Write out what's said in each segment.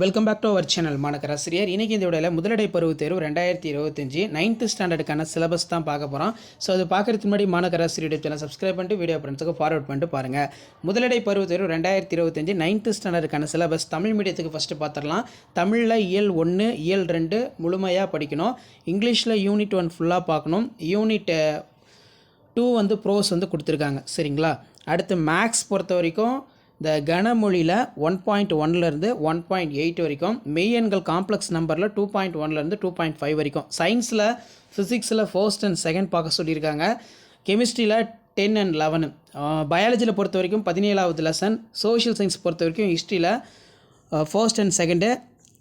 Welcome back to our channel மாணக்கராசிரியர். இன்றைக்கி இந்த விடையில் முதலடை பருவத் தேர்வு 2025 9th ஸ்டாண்டர்டுக்கான சிலபஸ் தான் பார்க்க போகிறோம். ஸோ அது பார்க்குறதுக்கு முன்னாடி மாணக்கராசிரியர் சேனல் சப்ஸ்கிரைப் பண்ணிட்டு வீடியோ ஃப்ரெண்ட்ஸுக்கு ஃபார்வர்ட் பண்ணிட்டு பாருங்கள். முதலடை பருவத் தேர்வு 2025 9th ஸ்டாண்டர்டுக்கான சிலபஸ் தமிழ் மீடியத்துக்கு ஃபஸ்ட்டு பார்த்துடலாம். தமிழில் இயல் 1 இயல் 2 முழுமையாக படிக்கணும். இங்கிலீஷில் யூனிட் 1 ஃபுல்லாக பார்க்கணும். யூனிட் 2 வந்து ப்ரோஸ் வந்து கொடுத்துருக்காங்க, சரிங்களா. அடுத்து மேக்ஸ் பொறுத்த வரைக்கும் இந்த கனமொழியில் 1.1லேருந்து 1.8 வரைக்கும், மெய்யெண்கள் காம்ப்ளெக்ஸ் நம்பரில் 2.1லேருந்து 2.5 வரைக்கும், சயின்ஸில் ஃபிசிக்ஸில் ஃபர்ஸ்ட் அண்ட் செகண்ட் பார்க்க சொல்லியிருக்காங்க, கெமிஸ்ட்ரியில் 10 and 11, பயாலஜியில் பொறுத்த வரைக்கும் 17வது லெசன், சோஷியல் சயின்ஸ் பொறுத்த வரைக்கும் ஹிஸ்ட்ரியில் ஃபர்ஸ்ட் அண்ட் செகண்டு,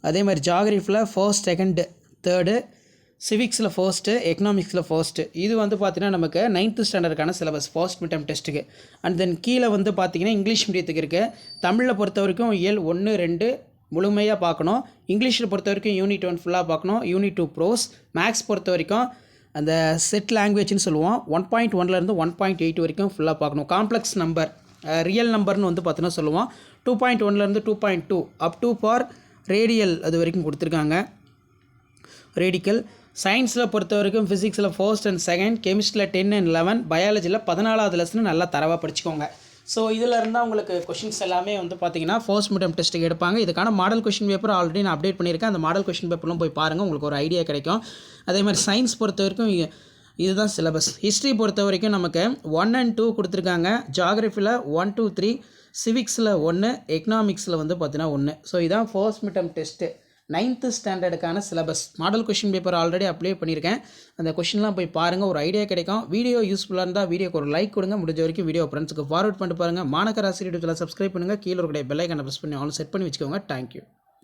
அதே மாதிரி ஜாகிரஃபியில் ஃபர்ஸ்ட் செகண்டு தேர்டு, சிவிக்ஸில் ஃபர்ஸ்ட்டு, எக்கனாமிக்ஸில் ஃபர்ஸ்ட்டு. இது வந்து பார்த்திங்கன்னா நமக்கு 9th ஸ்டாண்டர்டுக்கான சிலபஸ் ஃபர்ஸ்ட் மிட் டெர்ம் டெஸ்ட்டுக்கு. அண்ட் தென் கீழே வந்து பார்த்திங்கன்னா இங்கிலீஷ் மீடியத்துக்கு இருக்குது. தமிழில் பொறுத்த வரைக்கும் இயல் 1 2 முழுமையாக பார்க்கணும். இங்கிலீஷில் பொறுத்த வரைக்கும் யூனிட் 1 ஃபுல்லாக பார்க்கணும். Unit 2 pros. மேக்ஸ் பொறுத்த வரைக்கும் அந்த செட் லாங்குவேஜ்னு சொல்லுவோம், 1.1லேருந்து 1.8 வரைக்கும் ஃபுல்லாக பார்க்கணும். காம்ப்ளெக்ஸ் நம்பர் ரியல் நம்பர்னு வந்து பார்த்தீங்கன்னா சொல்லுவோம். 2.1லேருந்து 2.2 அப் டு ஃபார் ரேடியல் அது வரைக்கும் கொடுத்துருக்காங்க, ரேடிக்கல். சயின்ஸில் பொறுத்த வரைக்கும் ஃபிசிக்ஸில் ஃபர்ஸ்ட் அண்ட் செகண்ட், கெமிஸ்ட்ரியில் 10 and 11, பயாலஜியில் 14வது லெசன் நல்லா தரவாக படிச்சுக்கோங்க. ஸோ இதில் இருந்தால் உங்களுக்கு கொஷின்ஸ் எல்லாமே வந்து பார்த்தீங்கன்னா ஃபர்ஸ்ட் மிட் டெர்ம் டெஸ்ட்டுக்கு எடுப்பாங்க. இதுக்கான மாடல் கொஷின் பேப்பர் ஆல்ரெடி நான் அப்டேட் பண்ணியிருக்கேன். அந்த மாடல் கொஷின் பேப்பர்லாம் போய் பாருங்கள், உங்களுக்கு ஒரு ஐடியா கிடைக்கும். அதே மாதிரி சயின்ஸ் பொறுத்த வரைக்கும் இதுதான் சிலபஸ். ஹிஸ்ட்ரி பொறுத்த வரைக்கும் நமக்கு 1 and 2 கொடுத்துருக்காங்க. ஜாகிரஃபியில் 1 2 3, சிவிக்ஸில் 1, எக்கனாமிக்ஸில் வந்து பார்த்தீங்கன்னா 1. ஸோ இதான் first mid term test 9th ஸ்டாண்டர்டுக்கான syllabus. Model question paper already apply பண்ணியிருக்கேன். அந்த கொஷின்லாம் போய் பாருங்கள், ஒரு ஐடியா கிடைக்கும். வீடியோ யூஸ்ஃபுல்லாக இருந்தால் வீடியோக்கு ஒரு லைக் கொடுங்க. முடிஞ்ச வரைக்கும் வீடியோ ஃப்ரெண்ட்ஸுக்கு ஃபார்வர்ட் பண்ணிட்டு பாருங்கள். மாணக்கராசிரியர் சப்ஸ்கிரைப் பண்ணுங்கள். கீழே ஒரு பெல் ஐக்கானை ப்ரெஸ் பண்ணி ஆல் செட் பண்ணி வச்சுக்கோங்க. தேங்க்யூ.